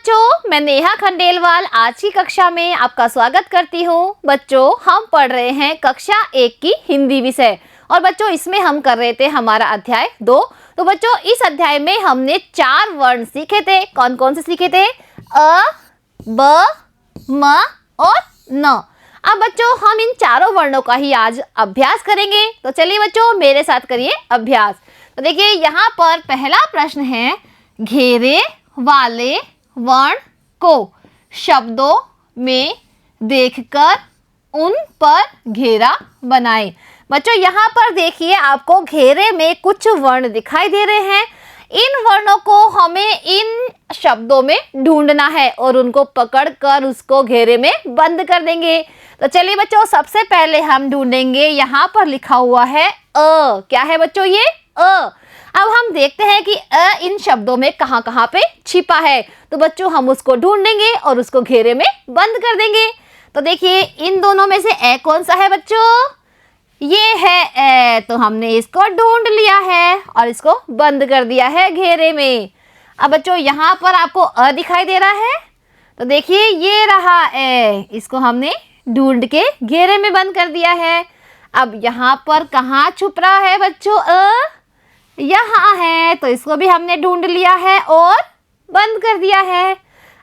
बच्चों, मैं नेहा खंडेलवाल आज की कक्षा में आपका स्वागत करती हूँ। बच्चों, हम पढ़ रहे हैं कक्षा 1 की हिंदी विषय और बच्चों इसमें हम कर रहे थे हमारा अध्याय 2। तो बच्चों इस अध्याय में हमने 4 वर्ण सीखे थे। कौन कौन से सीखे थे? अ, ब, म और न। अब बच्चों हम इन चारों वर्णों का ही आज अभ्यास करेंगे। तो चलिए बच्चों मेरे साथ करिए अभ्यास। तो देखिए यहाँ पर पहला प्रश्न है, घेरे वाले वर्ण को शब्दों में देखकर उन पर घेरा बनाएं। बच्चों यहाँ पर देखिए आपको घेरे में कुछ वर्ण दिखाई दे रहे हैं। इन वर्णों को हमें इन शब्दों में ढूंढना है और उनको पकड़कर उसको घेरे में बंद कर देंगे। तो चलिए बच्चों सबसे पहले हम ढूंढेंगे, यहाँ पर लिखा हुआ है अ। क्या है बच्चों ये? अ। अब हम देखते हैं कि अ इन शब्दों में कहाँ कहाँ पे छिपा है। तो बच्चों हम उसको ढूंढेंगे और उसको घेरे में बंद कर देंगे। तो देखिए इन दोनों में से ए कौन सा है बच्चों? ये है ए। तो हमने इसको ढूंढ लिया है और इसको बंद कर दिया है घेरे में। अब बच्चों यहाँ पर आपको अ दिखाई दे रहा है। तो देखिए ये रहा ए, इसको हमने ढूंढ के घेरे में बंद कर दिया है। अब यहाँ पर कहाँ छुप रहा है बच्चों अ? यहाँ है, तो इसको भी हमने ढूंढ लिया है और बंद कर दिया है।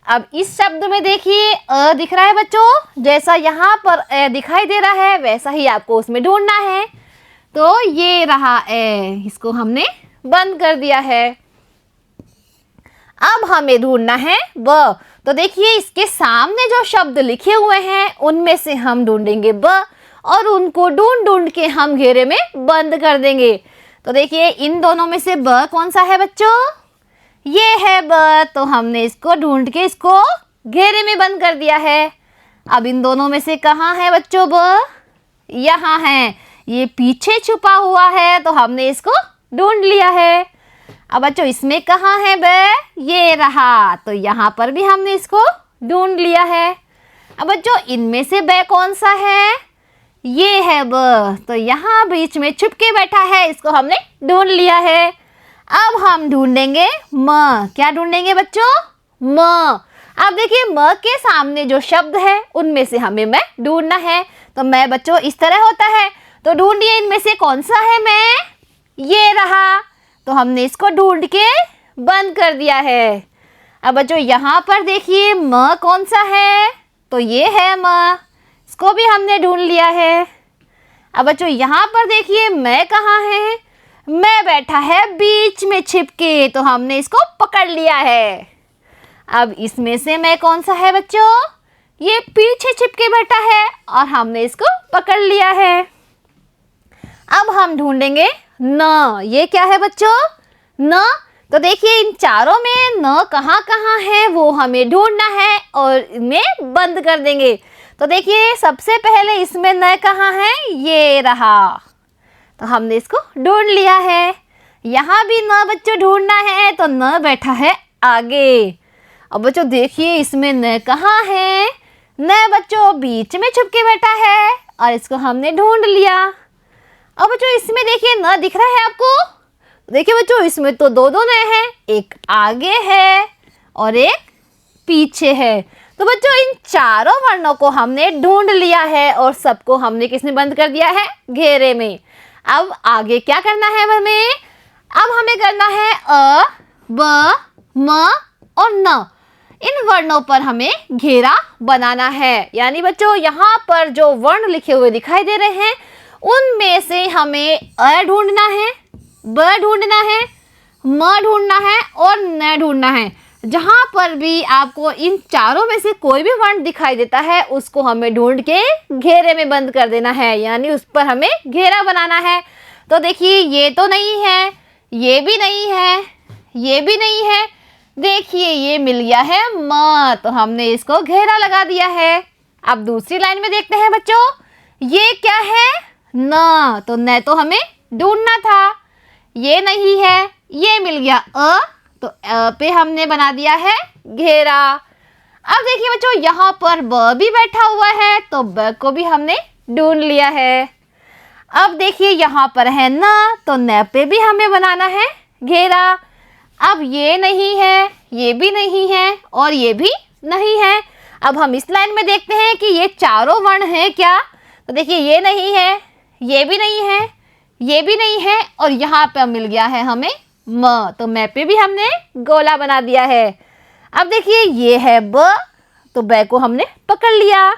अब इस शब्द में देखिए अ दिख रहा है बच्चों, जैसा यहाँ पर ए दिखाई दे रहा है वैसा ही आपको उसमें ढूंढना है। तो ये रहा ए, इसको हमने बंद कर दिया है। अब हमें ढूंढना है ब। तो देखिए इसके सामने जो शब्द लिखे हुए हैं उनमें से हम ढूंढेंगे ब और उनको ढूंढ ढूंढ के हम घेरे में बंद कर देंगे। तो देखिए इन दोनों में से ब कौन सा है बच्चों? ये है ब। तो हमने इसको ढूंढ के इसको घेरे में बंद कर दिया है। अब इन दोनों में से कहाँ है बच्चों ब? यहाँ है, ये पीछे छुपा हुआ है तो हमने इसको ढूंढ लिया है। अब बच्चों इसमें कहाँ है ब? ये रहा, तो यहाँ पर भी हमने इसको ढूंढ लिया है। अब बच्चों इनमें से ब कौन सा है? ये है ब। तो यहाँ बीच में छुप के बैठा है, इसको हमने ढूंढ लिया है। अब हम ढूंढेंगे म। क्या ढूंढेंगे बच्चों? म। अब देखिए म के सामने जो शब्द है उनमें से हमें मैं ढूंढना है। तो मैं बच्चों इस तरह होता है, तो ढूंढिए इनमें से कौन सा है मैं? ये रहा, तो हमने इसको ढूंढ के बंद कर दिया है। अब बच्चों यहाँ पर देखिए म कौन सा है? तो ये है म, इसको भी हमने ढूंढ लिया है। अब बच्चों यहाँ पर देखिए मैं कहाँ है? मैं बैठा है बीच में छिपके, तो हमने इसको पकड़ लिया है। अब इसमें से मैं कौन सा है बच्चों? ये पीछे छिपके बैठा है और हमने इसको पकड़ लिया है। अब हम ढूंढेंगे न। ये क्या है बच्चों? न। तो देखिए इन चारों में न कहाँ कहाँ है वो हमें ढूंढना है और इनमें बंद कर देंगे। तो देखिए सबसे पहले इसमें न कहाँ है? ये रहा, तो हमने इसको ढूंढ लिया है। यहाँ भी न बच्चों ढूंढना है, तो न बैठा है आगे। अब बच्चों देखिए इसमें न कहाँ है? न बच्चों बीच में छुप के बैठा है और इसको हमने ढूंढ लिया। अब बच्चों इसमें देखिए न दिख रहा है आपको? देखिए बच्चों इसमें तो दो न हैं, एक आगे है और एक पीछे है। तो बच्चों इन चारों वर्णों को हमने ढूंढ लिया है और सबको हमने किसमें बंद कर दिया है? घेरे में। अब आगे क्या करना है हमें? अब हमें करना है अ, ब, म और न। इन वर्णों पर हमें घेरा बनाना है। यानी बच्चों यहाँ पर जो वर्ण लिखे हुए दिखाई दे रहे हैं उनमें से हमें अ ढूंढना है, ब ढूंढना है, म ढूंढना है और न ढूंढना है। जहाँ पर भी आपको इन चारों में से कोई भी वर्ण दिखाई देता है उसको हमें ढूंढ के घेरे में बंद कर देना है, यानी उस पर हमें घेरा बनाना है। तो देखिए ये तो नहीं है, ये भी नहीं है, ये भी नहीं है। देखिए ये मिल गया है म, तो हमने इसको घेरा लगा दिया है। अब दूसरी लाइन में देखते हैं बच्चों, ये क्या है? न। तो न तो हमें ढूंढना था, ये नहीं है, ये मिल गया अ, तो अ पे हमने बना दिया है घेरा। अब देखिए बच्चों यहाँ पर ब भी बैठा हुआ है, तो ब को भी हमने ढूंढ लिया है। अब देखिए यहाँ पर है न, तो न पे भी हमें बनाना है घेरा। अब ये नहीं है, ये भी नहीं है और ये भी नहीं है। अब हम इस लाइन में देखते हैं कि ये चारों वर्ण हैं क्या। तो देखिए ये नहीं है, ये भी नहीं है, ये भी नहीं है और यहाँ पे मिल गया है हमें म। तो मैं पे भी हमने गोला बना दिया है। अब देखिए ये है ब, तो ब को हमने पकड़ लिया।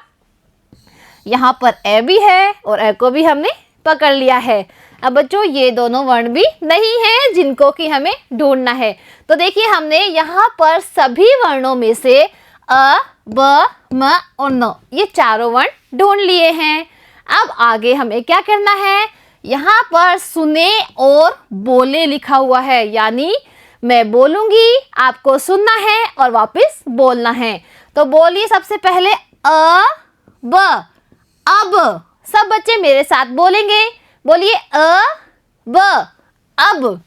यहाँ पर ए भी है और ए को भी हमने पकड़ लिया है। अब बच्चों ये दोनों वर्ण भी नहीं हैं जिनको कि हमें ढूंढना है। तो देखिए हमने यहाँ पर सभी वर्णों में से अ, ब, म और न ये चारों वर्ण ढूंढ लिए हैं। अब आगे हमें क्या करना है, यहाँ पर सुने और बोले लिखा हुआ है, यानी मैं बोलूंगी, आपको सुनना है और वापस बोलना है। तो बोलिए सबसे पहले अ, ब। अब सब बच्चे मेरे साथ बोलेंगे, बोलिए अ, ब। अब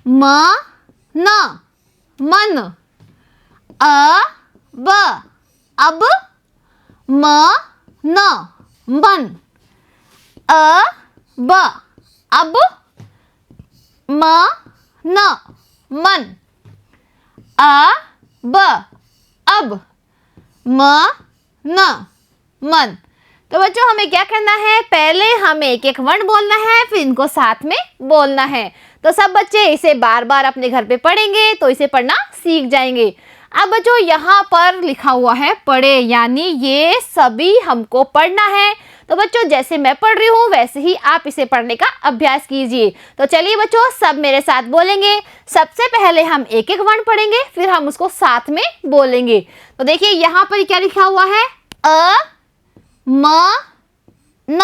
म, न, मन। अ, ब। अब म, न, मन। अ, ब। अब म, न, मन। अ, ब। अब म, न, मन। तो बच्चों हमें क्या करना है, पहले हमें एक एक वर्ण बोलना है, फिर इनको साथ में बोलना है। तो सब बच्चे इसे बार बार अपने घर पे पढ़ेंगे तो इसे पढ़ना सीख जाएंगे। अब बच्चों यहाँ पर लिखा हुआ है पढ़े, यानी ये सभी हमको पढ़ना है। तो बच्चों जैसे मैं पढ़ रही हूँ वैसे ही आप इसे पढ़ने का अभ्यास कीजिए। तो चलिए बच्चों सब मेरे साथ बोलेंगे। सबसे पहले हम एक एक वर्ण पढ़ेंगे, फिर हम उसको साथ में बोलेंगे। तो देखिए यहाँ पर क्या लिखा हुआ है, अ, म, न,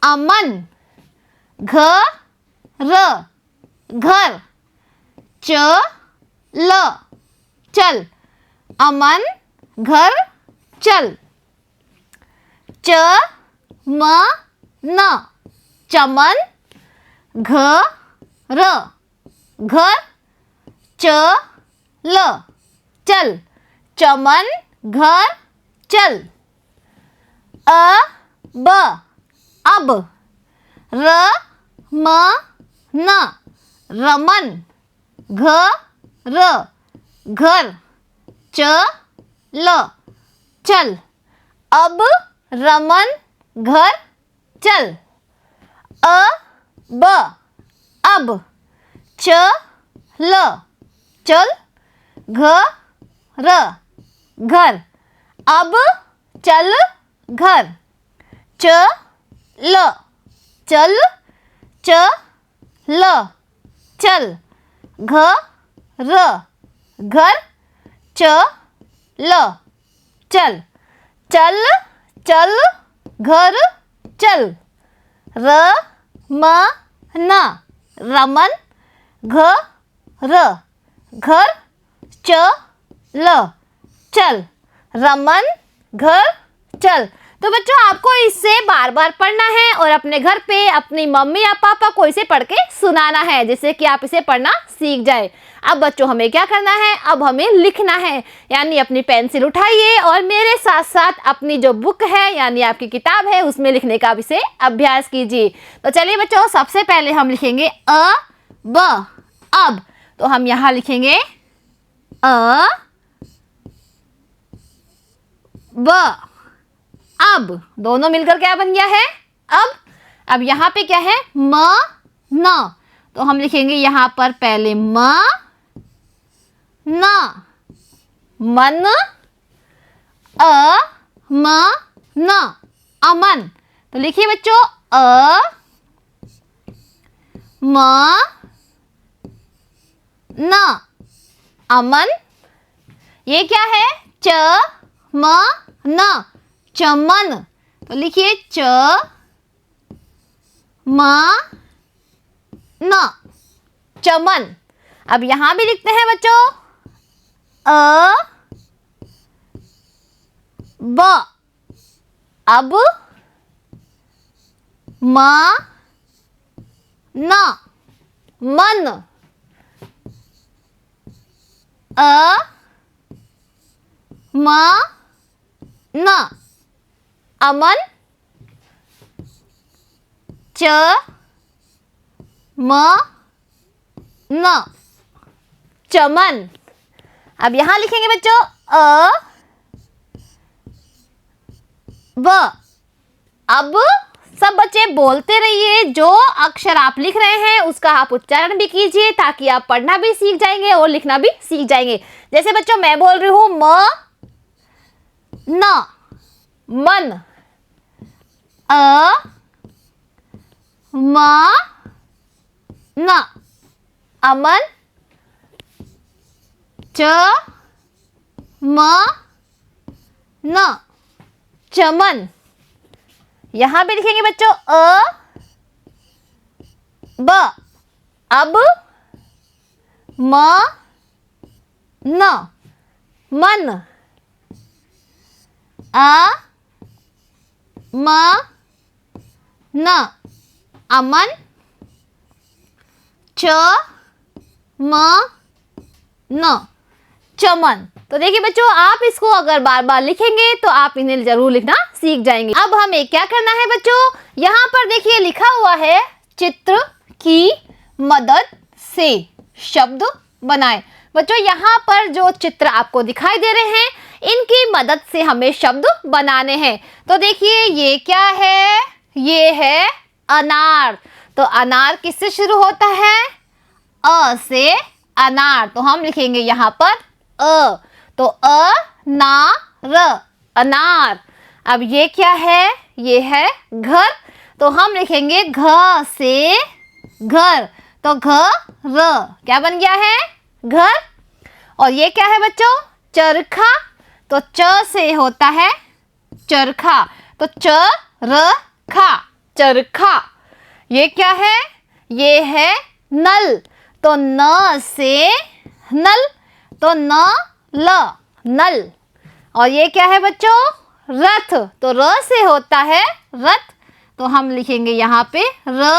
अमन। घ, र, घर। च, ल, चल। अमन, घर, चल। च, म, न, चमन। घ, र, घर। च, ल, चल। चमन, घर, चल। अ, ब, अब। र, म, न, रमन। घ, र, घर। च, ल, चल। अब रमन घर चल। अ, ब, अब। च, ल, चल। घ, र, घर। अब चल घर। च, ल, चल। च, ल, चल। घ, र, घर। च, ल, चल। चल, चल, घर, चल। र, म, न, रमन। घ, र, घर। च, ल, चल। रमन, घर, चल। तो बच्चों आपको इसे बार बार पढ़ना है और अपने घर पे अपनी मम्मी या पापा को इसे पढ़ के सुनाना है, जिससे कि आप इसे पढ़ना सीख जाए। अब बच्चों हमें क्या करना है, अब हमें लिखना है, यानी अपनी पेंसिल उठाइए और मेरे साथ साथ अपनी जो बुक है यानी आपकी किताब है उसमें लिखने का इसे अभ्यास कीजिए। तो चलिए बच्चों सबसे पहले हम लिखेंगे अ, ब, अब। तो हम यहाँ लिखेंगे अ, ब, अब। दोनों मिलकर क्या बन गया है, अब यहाँ पे क्या है, म, न। तो हम लिखेंगे यहाँ पर पहले म, न, मन। अ, म, न, अमन। तो लिखिए बच्चों अ, म, न, अमन। ये क्या है, च, म, न, चमन। तो लिखिए च, म, न, चमन। अब यहां भी लिखते हैं बच्चों अ, ब, अब। म, न, मन। अ, म, न, अमन। च, म, न, चमन। अब यहां लिखेंगे बच्चों अ ब। अब सब बच्चे बोलते रहिए, जो अक्षर आप लिख रहे हैं उसका आप उच्चारण भी कीजिए ताकि आप पढ़ना भी सीख जाएंगे और लिखना भी सीख जाएंगे। जैसे बच्चों मैं बोल रही हूं म न, मन, अ म न, अमन, च म न, चमन। यहां पे लिखेंगे बच्चों अ ब। अब म न, मन, अ म न, अमन, च म न, चमन। तो देखिए बच्चों, आप इसको अगर बार बार लिखेंगे तो आप इन्हें जरूर लिखना सीख जाएंगे। अब हमें क्या करना है बच्चों, यहाँ पर देखिए लिखा हुआ है चित्र की मदद से शब्द बनाएं। बच्चों यहाँ पर जो चित्र आपको दिखाई दे रहे हैं इनकी मदद से हमें शब्द बनाने हैं। तो देखिए ये क्या है, ये है अनार। तो अनार किससे शुरू होता है, अ से अनार। तो हम लिखेंगे यहाँ पर अ। तो अ ना र, अनार। अब ये क्या है, ये है घर। तो हम लिखेंगे घ से घर। तो घ र, क्या बन गया है, घर। और ये क्या है बच्चों, चरखा। तो च से होता है चरखा। तो च र खा, चरखा। ये क्या है, ये है नल। तो न से नल। तो न ल, नल। और ये क्या है बच्चों, रथ। तो र से होता है रथ। तो हम लिखेंगे यहाँ पे र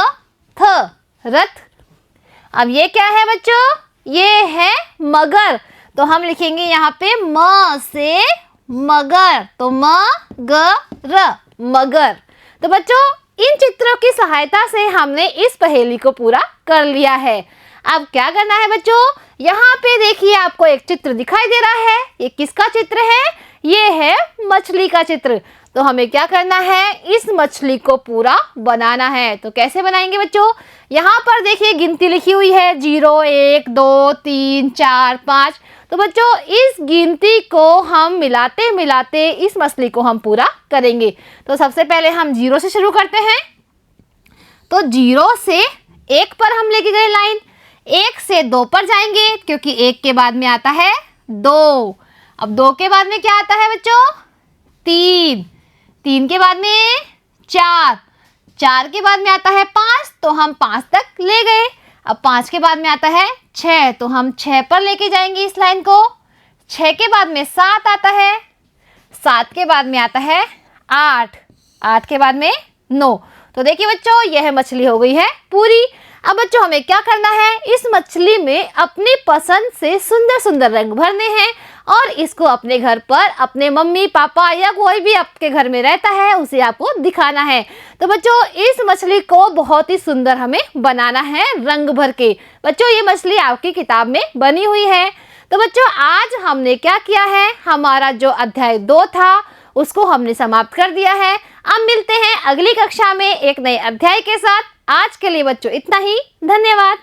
थ, रथ। अब ये क्या है बच्चों, ये है मगर। तो हम लिखेंगे यहाँ पे म से मगर। तो म ग र, मगर। तो बच्चों इन चित्रों की सहायता से हमने इस पहेली को पूरा कर लिया है। अब क्या करना है बच्चों, यहाँ पे देखिए आपको एक चित्र दिखाई दे रहा है। ये किसका चित्र है, ये है मछली का चित्र। तो हमें क्या करना है, इस मछली को पूरा बनाना है। तो कैसे बनाएंगे बच्चों, यहाँ पर देखिए गिनती लिखी हुई है 0 1 2 3 4 5। तो बच्चों इस गिनती को हम मिलाते मिलाते इस मछली को हम पूरा करेंगे। तो सबसे पहले हम 0 से शुरू करते हैं। तो 0 से 1 पर हम लेके गए लाइन, 1 से 2 पर जाएंगे क्योंकि 1 के बाद में आता है 2। अब 2 के बाद में क्या आता है बच्चों, 3। 3 के बाद में 4। 4 के बाद में आता है 5। तो हम 5 तक ले गए। अब 5 के बाद में आता है 6। तो हम 6 पर लेके जाएंगे इस लाइन को। 6 के बाद में 7 आता है। 7 के बाद में आता है 8। 8 के बाद में 9। तो देखिए बच्चों यह मछली हो गई है पूरी। अब बच्चों हमें क्या करना है, इस मछली में अपनी पसंद से सुंदर सुंदर रंग भरने हैं और इसको अपने घर पर अपने मम्मी पापा या कोई भी आपके घर में रहता है उसे आपको दिखाना है। तो बच्चों इस मछली को बहुत ही सुंदर हमें बनाना है रंग भर के। बच्चों ये मछली आपकी किताब में बनी हुई है। तो बच्चों आज हमने क्या किया है, हमारा जो अध्याय 2 था उसको हमने समाप्त कर दिया है। अब मिलते हैं अगली कक्षा में एक नए अध्याय के साथ। आज के लिए बच्चों इतना ही। धन्यवाद।